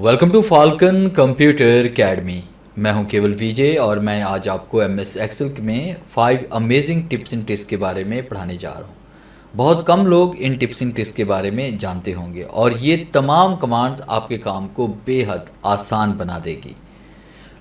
Welcome to Falcon computer academy. मैं हूं केवल विजय और मैं आज आपको एमएस एक्सेल में 5 अमेजिंग टिप्स एंड ट्रिक्स के बारे में पढ़ाने जा रहा हूं। बहुत कम लोग इन टिप्स एंड ट्रिक्स के बारे में जानते होंगे और ये तमाम कमांड्स आपके काम को बेहद आसान बना देगी।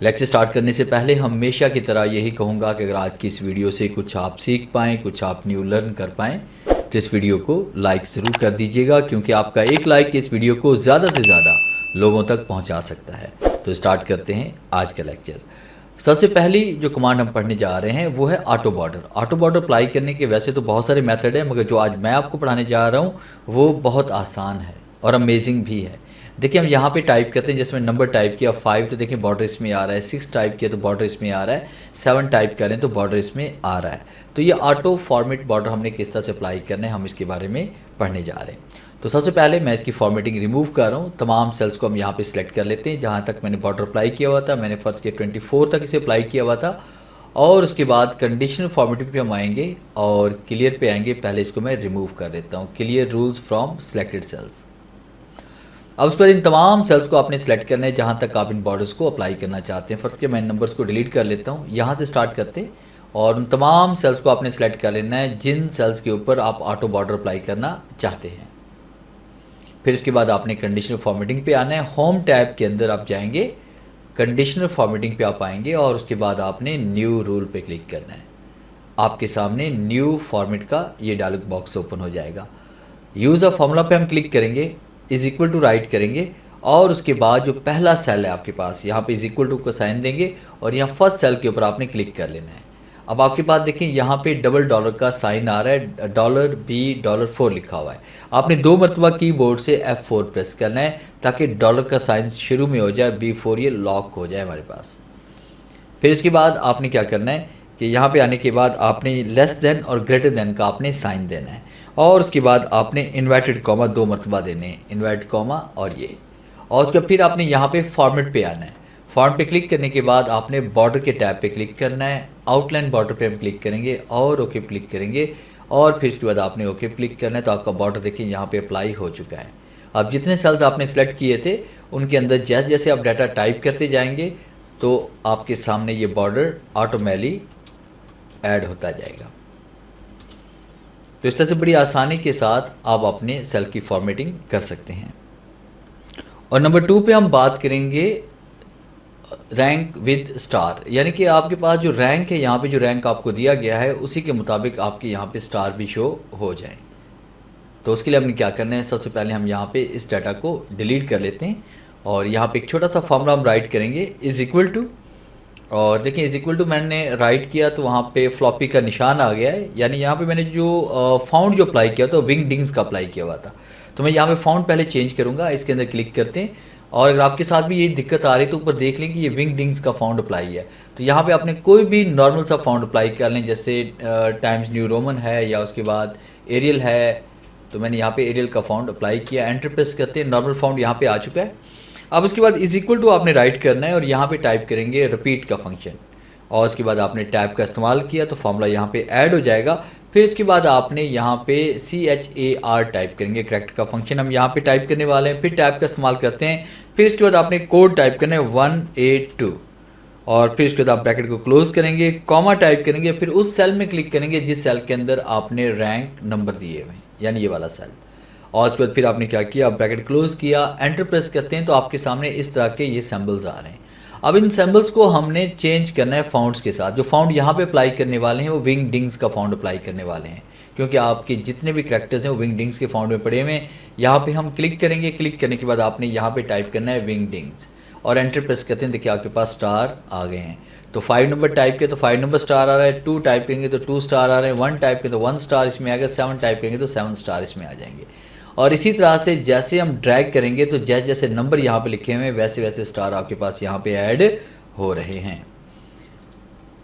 लेक्चर स्टार्ट करने से पहले हमेशा की तरह यही कहूँगा कि अगर आज की इस वीडियो से कुछ आप सीख पाएँ, कुछ आप न्यू लर्न कर पाएँ तो इस वीडियो को लाइक ज़रूर कर दीजिएगा, क्योंकि आपका एक लाइक इस वीडियो को ज़्यादा से ज़्यादा लोगों तक पहुंचा सकता है। तो स्टार्ट करते हैं आज का लेक्चर। सबसे पहली जो कमांड हम पढ़ने जा रहे हैं वो है auto border. Auto border apply करने के वैसे तो बहुत सारे मेथड हैं, मगर जो आज मैं आपको पढ़ाने जा रहा हूँ वो बहुत आसान है और अमेजिंग भी है। देखिए हम यहाँ पे टाइप करते हैं, जिसमें नंबर टाइप किया 5 तो देखिए बॉर्डर इसमें आ रहा है, 6 टाइप किया तो बॉर्डर इसमें आ रहा है, 7 टाइप करें तो बॉर्डर इसमें आ रहा है। तो ये ऑटो फॉर्मेट बॉर्डर हमने किस तरह से अप्लाई करना है हम इसके बारे में पढ़ने जा रहे हैं। तो सबसे पहले मैं इसकी फॉर्मेटिंग रिमूव कर रहा हूँ। तमाम सेल्स को हम यहाँ पे सिलेक्ट कर लेते हैं। जहाँ तक मैंने बॉर्डर अप्लाई किया हुआ था, मैंने फर्स्ट के 24 तक इसे अप्लाई किया हुआ था, और उसके बाद कंडीशनल फॉर्मेटिंग पे हम आएंगे और क्लियर पे आएंगे। पहले इसको मैं रिमूव कर देता हूँ, clear rules from selected cells. अब उसके बाद इन तमाम सेल्स को आपने सेलेक्ट करना है जहाँ तक आप इन बॉर्डर्स को अप्लाई करना चाहते हैं। फर्स्ट के मैं नंबर्स को डिलीट कर लेता हूँ, यहाँ से स्टार्ट करते हैं, और उन तमाम सेल्स को आपने सेलेक्ट कर लेना है जिन सेल्स के ऊपर आप ऑटो बॉर्डर अप्लाई करना चाहते हैं। फिर इसके बाद आपने कंडीशनल फॉर्मेटिंग पे आना है। होम टैब के अंदर आप जाएंगे, कंडीशनल फॉर्मेटिंग पे आप आएंगे और उसके बाद आपने न्यू रूल पे क्लिक करना है। आपके सामने न्यू फॉर्मेट का ये डायलॉग बॉक्स ओपन हो जाएगा। यूज़ अ फॉर्मूला पे हम क्लिक करेंगे, इज इक्वल टू राइट करेंगे, और उसके बाद जो पहला सेल है आपके पास यहाँ पे इज इक्वल टू का साइन देंगे और यहाँ फर्स्ट सेल के ऊपर आपने क्लिक कर लेना है। अब आपके पास देखिए यहाँ पे डबल डॉलर का साइन आ रहा है, $B$4 लिखा हुआ है। आपने 2 मरतबा कीबोर्ड से F4 प्रेस करना है ताकि डॉलर का साइन शुरू में हो जाए, B4 ये लॉक हो जाए हमारे पास। फिर इसके बाद आपने क्या करना है कि यहाँ पे आने के बाद आपने लेस देन और ग्रेटर देन का आपने साइन देना है, और उसके बाद आपने इन्वर्टेड कॉमा 2 मरतबा देने हैं, इन्वर्टेड कॉमा और ये, और उसके फिर आपने यहाँ पे फॉर्मेट पे आना है। फॉर्मेट पे क्लिक करने के बाद आपने बॉर्डर के टैब पे क्लिक करना है। आउटलाइन बॉर्डर पे हम क्लिक करेंगे और ओके क्लिक करेंगे, और फिर इसके बाद आपने ओके क्लिक करना है। तो आपका बॉर्डर देखिए यहाँ पे अप्लाई हो चुका है। अब जितने सेल्स आपने सेलेक्ट किए थे उनके अंदर जैसे जैसे आप डाटा टाइप करते जाएंगे तो आपके सामने ये बॉर्डर ऑटोमेटिकली ऐड होता जाएगा। तो इस तरह से बड़ी आसानी के साथ आप अपने सेल की फॉर्मेटिंग कर सकते हैं। और नंबर 2 पे हम बात करेंगे रैंक विद स्टार, यानी कि आपके पास जो रैंक है, यहाँ पे जो रैंक आपको दिया गया है उसी के मुताबिक आपके यहाँ पे स्टार भी शो हो जाए। तो उसके लिए हमने क्या करना है, सबसे पहले हम यहाँ पे इस डाटा को डिलीट कर लेते हैं और यहाँ पे एक छोटा सा फॉर्मूला हम राइट करेंगे, इज इक्वल टू, और देखिए इज इक्वल टू मैंने राइट किया तो वहाँ पे फ्लॉपी का निशान आ गया है, यानी यहाँ पे मैंने जो फाउंड जो अप्लाई किया तो विंग डिंग्स का अप्लाई किया हुआ था। तो मैं यहाँ पे फाउंड पहले चेंज करूँगा, इसके अंदर क्लिक करते हैं, और अगर आपके साथ भी यही दिक्कत आ रही है तो ऊपर देख लें कि ये विंग डिंग्स का फाउंड अप्लाई है। तो यहाँ पे आपने कोई भी नॉर्मल सा फाउंड अप्लाई कर लें, जैसे टाइम्स न्यू रोमन है या उसके बाद एरियल है। तो मैंने यहाँ पे एरियल का फाउंड अप्लाई किया, एंटर प्रेस करते हैं, नॉर्मल फाउंड यहाँ पे आ चुका है। अब उसके बाद इज इक्वल टू आपने राइट करना है और यहाँ पे टाइप करेंगे रिपीट का फंक्शन, और उसके बाद आपने टैब का इस्तेमाल किया तो फॉर्मूला यहाँ पे ऐड हो जाएगा। फिर इसके बाद आपने यहाँ पे CHAR टाइप करेंगे, करेक्ट का फंक्शन हम यहाँ पे टाइप करने वाले हैं। फिर टैब का इस्तेमाल करते हैं, फिर इसके बाद आपने कोड टाइप करना है 182, और फिर इसके बाद आप ब्रैकेट को क्लोज करेंगे, कॉमा टाइप करेंगे, फिर उस सेल में क्लिक करेंगे जिस सेल के अंदर आपने रैंक नंबर दिए हुए, यानी ये वाला सेल, और उसके बाद फिर आपने क्या किया, ब्रैकेट क्लोज किया, एंटर प्रेस करते हैं तो आपके सामने इस तरह के ये सिंबल्स आ रहे हैं। अब इन सिंबल्स को हमने चेंज करना है फाउंड्स के साथ। जो फाउंड यहाँ पे अप्लाई करने वाले हैं वो विंग डिंग्स का फाउंड अप्लाई करने वाले हैं, क्योंकि आपके जितने भी कैरेक्टर्स हैं वो विंग डिंग्स के फाउंड में पड़े हुए हैं। यहाँ पे हम क्लिक करेंगे, क्लिक करने के बाद आपने यहाँ पे टाइप करना है विंग डिंग्स, और एंटर प्रेस करते हैं, देखिए आपके पास स्टार आ गए हैं। तो 5 नंबर टाइप किया तो 5 नंबर स्टार आ रहा है, 2 टाइप करेंगे तो 2 स्टार आ रहे हैं, 1 टाइप करेंगे तो 1 स्टार इसमें आएगा, 7 टाइप करेंगे तो 7 स्टार इसमें आ जाएंगे। और इसी तरह से जैसे हम ड्रैग करेंगे तो जैसे जैसे नंबर यहाँ पे लिखे हुए हैं वैसे वैसे स्टार आपके पास यहाँ पे ऐड हो रहे हैं।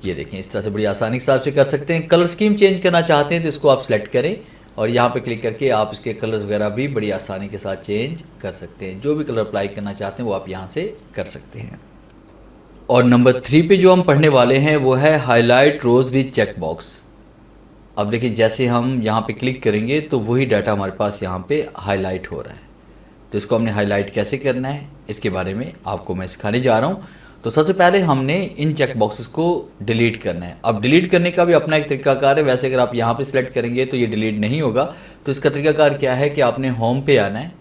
ये देखें, इस तरह से बड़ी आसानी के साथ से कर सकते हैं। कलर स्कीम चेंज करना चाहते हैं तो इसको आप सेलेक्ट करें और यहाँ पे क्लिक करके आप इसके कलर्स वगैरह भी बड़ी आसानी के साथ चेंज कर सकते हैं। जो भी कलर अप्लाई करना चाहते हैं वो आप यहाँ से कर सकते हैं। और नंबर 3 पे जो हम पढ़ने वाले हैं वो है highlight rows with check box. अब देखिए जैसे हम यहाँ पे क्लिक करेंगे तो वही डाटा हमारे पास यहाँ पे हाईलाइट हो रहा है। तो इसको हमने हाईलाइट कैसे करना है, इसके बारे में आपको मैं सिखाने जा रहा हूँ। तो सबसे पहले हमने इन चेक बॉक्सेस को डिलीट करना है। अब डिलीट करने का भी अपना एक तरीकाकार है। वैसे अगर आप यहाँ पे सिलेक्ट करेंगे तो ये डिलीट नहीं होगा। तो इसका तरीकाकार क्या है कि आपने होम पे आना है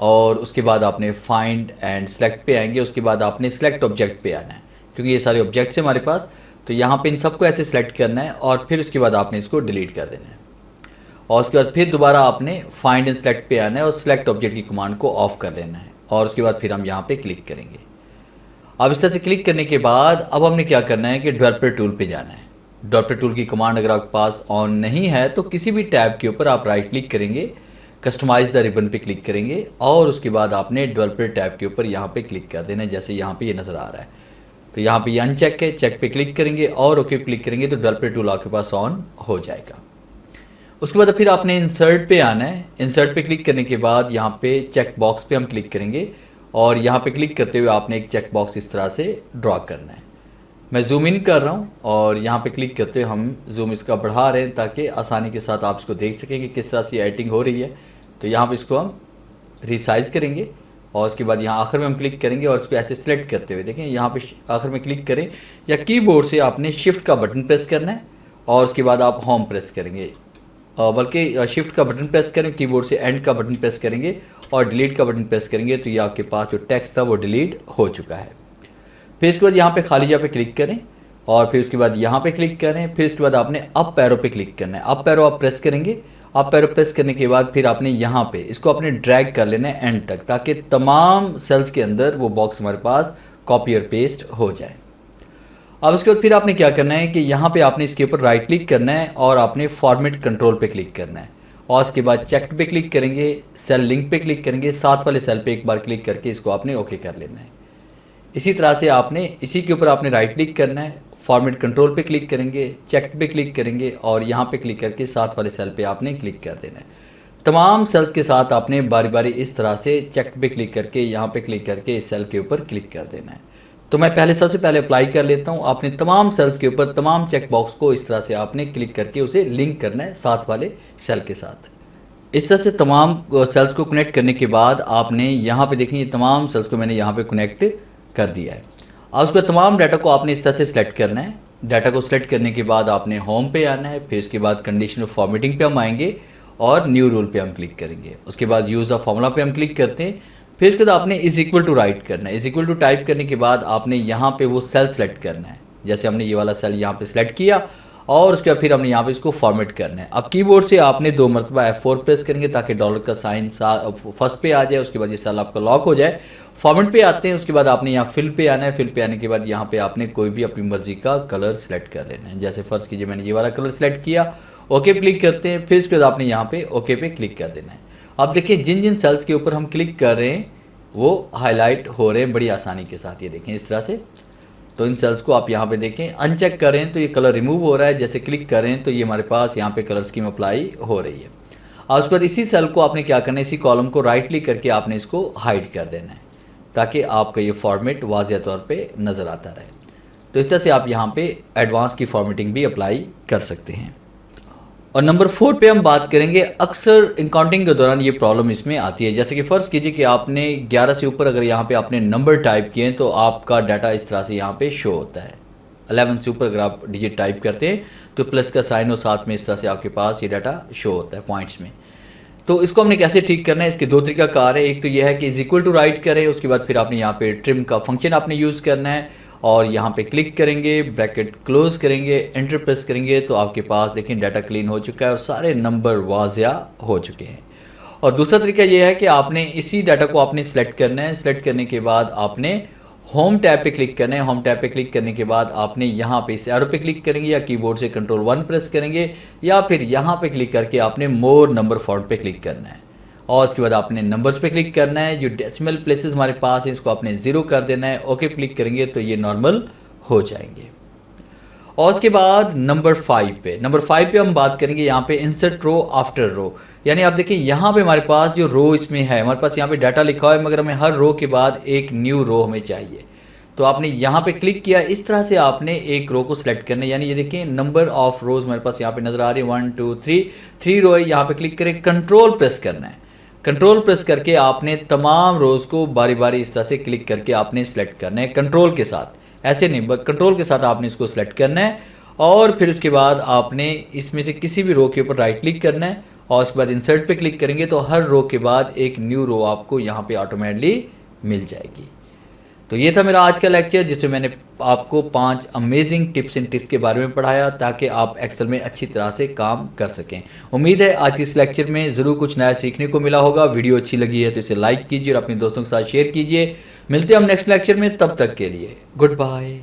और उसके बाद आपने फाइंड एंड सेलेक्ट पे आएंगे। उसके बाद आपने सेलेक्ट ऑब्जेक्ट पे आना है, क्योंकि ये सारे ऑब्जेक्ट्स हैं हमारे पास। तो यहाँ पे इन सबको ऐसे सेलेक्ट करना है और फिर उसके बाद आपने इसको डिलीट कर देना है। और उसके बाद फिर दोबारा आपने फाइंड एंड सेलेक्ट पे आना है और सेलेक्ट ऑब्जेक्ट की कमांड को ऑफ कर देना है। और उसके बाद फिर हम यहाँ पे क्लिक करेंगे। अब इस तरह से क्लिक करने के बाद अब हमने क्या करना है कि डेवलपर टूल पे जाना है। डेवलपर टूल की कमांड अगर आपके पास ऑन नहीं है तो किसी भी टैब के ऊपर आप राइट क्लिक करेंगे, कस्टमाइज द रिबन पे क्लिक करेंगे और उसके बाद आपने डेवलपर टैब के ऊपर यहाँ पे क्लिक कर देना है। जैसे यहाँ पे ये नज़र आ रहा है, तो यहाँ पे ये अनचेक है, चेक पे क्लिक करेंगे और ओके क्लिक करेंगे तो डेवलपर टूल आपके पास ऑन हो जाएगा। उसके बाद फिर आपने इंसर्ट पे आना है। इंसर्ट पे क्लिक करने के बाद यहाँ पे चेक बॉक्स पे हम क्लिक करेंगे और यहाँ पे क्लिक करते हुए आपने एक चेक बॉक्स इस तरह से ड्रॉ करना है। मैं जूम इन कर रहा हूँ और यहाँ पे क्लिक करते हुए हम जूम इसका बढ़ा रहे हैं ताकि आसानी के साथ आप इसको देख सकें कि किस तरह से एडिटिंग हो रही है। तो यहाँ पे इसको हम रिसाइज करेंगे और उसके बाद यहाँ आखिर में हम क्लिक करेंगे और इसको ऐसे सिलेक्ट करते हुए देखें यहाँ पे आखिर में क्लिक करें या कीबोर्ड से आपने शिफ्ट का बटन प्रेस करना है और उसके बाद आप होम प्रेस करेंगे, बल्कि शिफ्ट का बटन प्रेस करें, कीबोर्ड से एंड का बटन प्रेस करेंगे और डिलीट का बटन प्रेस करेंगे तो ये आपके पास जो टेक्स्ट था वो डिलीट हो चुका है। फिर इसके बाद यहाँ पे खाली जगह पे क्लिक करें और फिर उसके बाद यहाँ पे क्लिक करें। फिर उसके बाद आपने अप एरो पे क्लिक करना है। अप एरो आप प्रेस करेंगे। अप एरो प्रेस करने के बाद फिर आपने यहाँ पे इसको अपने ड्रैग कर लेना है एंड तक, ताकि तमाम सेल्स के अंदर वो बॉक्स हमारे पास कॉपी और पेस्ट हो जाए। अब उसके बाद फिर आपने क्या करना है कि यहाँ पे आपने इसके ऊपर राइट क्लिक करना है और आपने फॉर्मेट कंट्रोल पे क्लिक करना है और उसके बाद चेक पे क्लिक करेंगे, सेल लिंक पे क्लिक करेंगे, साथ वाले सेल पे एक बार क्लिक करके इसको आपने ओके कर लेना है। इसी तरह से आपने इसी के ऊपर आपने राइट क्लिक करना है, फॉर्मेट कंट्रोल पे क्लिक करेंगे, चेक पे क्लिक करेंगे और यहाँ पे क्लिक करके साथ वाले सेल पे आपने क्लिक कर देना है। तमाम सेल्स के साथ आपने बारी बारी इस तरह से चेक पे क्लिक करके यहाँ पे क्लिक करके इस सेल के ऊपर क्लिक कर देना है। तो मैं सबसे पहले अप्लाई कर लेता हूँ। आपने तमाम सेल्स के ऊपर तमाम चेक बॉक्स को इस तरह से आपने क्लिक करके उसे लिंक करना है साथ वाले सेल के साथ। इस तरह से तमाम सेल्स को कनेक्ट करने के बाद आपने यहाँ पे देखें ये तमाम सेल्स को मैंने यहाँ पे कनेक्ट कर दिया है। अब उसके तमाम डाटा को आपने इस तरह से सिलेक्ट करना है। डाटा को सिलेक्ट करने के बाद आपने होम पे आना है। फिर इसके बाद कंडीशनल फॉर्मेटिंग पे हम आएंगे और न्यू रूल पे हम क्लिक करेंगे। उसके बाद यूज़ ऑफ फॉर्मूला पे हम क्लिक करते हैं। फिर इसके बाद आपने इज इक्वल टू राइट करना है। इज इक्वल टू टाइप करने के बाद आपने यहाँ पे वो सेल सेलेक्ट करना है। जैसे हमने ये वाला सेल यहाँ पे सिलेक्ट किया और उसके बाद फिर हमने यहाँ पे इसको फॉर्मेट करना है। अब कीबोर्ड से आपने 2 मरतबा F4 प्रेस करेंगे ताकि डॉलर का साइन फर्स्ट पे आ जाए। उसके बाद ये सेल आपका लॉक हो जाए। फॉर्मेट पे आते हैं। उसके बाद आपने यहाँ फिल पे आना है। फिल पे आने के बाद यहाँ पे आपने कोई भी अपनी मर्जी का कलर सेलेक्ट कर लेना है। जैसे फर्स्ट कीजिए मैंने ये वाला कलर सेलेक्ट किया, ओके पे क्लिक करते हैं। फिर उसके बाद आपने यहाँ पे ओके पे क्लिक कर देना है। अब देखिए जिन जिन सेल्स के ऊपर हम क्लिक कर रहे हैं वो हाईलाइट हो रहे हैं बड़ी आसानी के साथ। ये देखें इस तरह से। तो इन सेल्स को आप यहाँ पे देखें, अनचेक करें तो ये कलर रिमूव हो रहा है, जैसे क्लिक करें तो ये हमारे पास यहाँ पे कलर स्कीम अप्लाई हो रही है। और उसके बाद इसी सेल को आपने क्या करना है, इसी कॉलम को राइट क्लिक करके आपने इसको हाइड कर देना है ताकि आपका ये फॉर्मेट वाज़ेह तौर पे नज़र आता रहे। तो इस तरह से आप यहाँ पे एडवांस की फॉर्मेटिंग भी अप्लाई कर सकते हैं। और नंबर 4 पे हम बात करेंगे, अक्सर काउंटिंग के दौरान ये प्रॉब्लम इसमें आती है। जैसे कि फ़र्ज़ कीजिए कि आपने 11 से ऊपर अगर यहाँ पे आपने नंबर टाइप किए हैं तो आपका डाटा इस तरह से यहाँ पे शो होता है। 11 से ऊपर अगर आप डिजिट टाइप करते हैं तो प्लस का साइन और साथ में इस तरह से आपके पास ये डाटा शो होता है पॉइंट्स में। तो इसको हमने कैसे ठीक करना है, इसके 2 तरीका कार है। एक तो यह है कि इज इक्वल टू राइट करें, उसके बाद फिर आपने यहाँ पे ट्रिम का फंक्शन आपने यूज़ करना है और यहाँ पे क्लिक करेंगे, ब्रैकेट क्लोज करेंगे, एंटर प्रेस करेंगे तो आपके पास देखें डाटा क्लीन हो चुका है और सारे नंबर वाज़िया हो चुके हैं। और दूसरा तरीका ये है कि आपने इसी डाटा को आपने सेलेक्ट करना है। सेलेक्ट करने के बाद आपने होम टैब पे क्लिक करना है। होम टैब पे क्लिक करने के बाद आपने यहाँ पे इस एरो पे क्लिक करेंगे या कीबोर्ड से कंट्रोल 1 प्रेस करेंगे या फिर यहाँ पे क्लिक करके आपने मोर नंबर फॉन्ट पे क्लिक करना है और उसके बाद आपने नंबर्स पे क्लिक करना है। जो डेसिमल प्लेसेस हमारे पास है इसको आपने 0 कर देना है। ओके क्लिक करेंगे तो ये नॉर्मल हो जाएंगे। और उसके बाद नंबर 5 पे हम बात करेंगे यहाँ पे इंसर्ट रो आफ्टर रो। यानी आप देखिए यहाँ पे हमारे पास जो रो इसमें है, हमारे पास यहाँ पे डाटा लिखा हुआ है मगर हमें हर रो के बाद एक न्यू रो हमें चाहिए। तो आपने यहाँ पे क्लिक किया, इस तरह से आपने एक रो को सिलेक्ट करना है। यानी ये देखिए नंबर ऑफ रोज हमारे पास यहाँ पे नज़र आ रही है 1 2 3 रो है। यहाँ पे क्लिक करें, कंट्रोल प्रेस करना है। कंट्रोल प्रेस करके आपने तमाम रोज़ को बारी बारी इस तरह से क्लिक करके आपने सेलेक्ट करना है कंट्रोल के साथ, ऐसे नहीं कंट्रोल के साथ आपने इसको सेलेक्ट करना है। और फिर उसके बाद आपने इसमें से किसी भी रो के ऊपर राइट क्लिक करना है और उसके बाद इंसर्ट पे क्लिक करेंगे तो हर रो के बाद एक न्यू रो आपको यहाँ पे ऑटोमेटिकली मिल जाएगी। तो ये था मेरा आज का लेक्चर जिसमें मैंने आपको 5 अमेजिंग टिप्स एंड ट्रिक्स के बारे में पढ़ाया ताकि आप एक्सेल में अच्छी तरह से काम कर सकें। उम्मीद है आज के इस लेक्चर में ज़रूर कुछ नया सीखने को मिला होगा। वीडियो अच्छी लगी है तो इसे लाइक कीजिए और अपने दोस्तों के साथ शेयर कीजिए। मिलते हैं हम नेक्स्ट लेक्चर में, तब तक के लिए गुड बाय।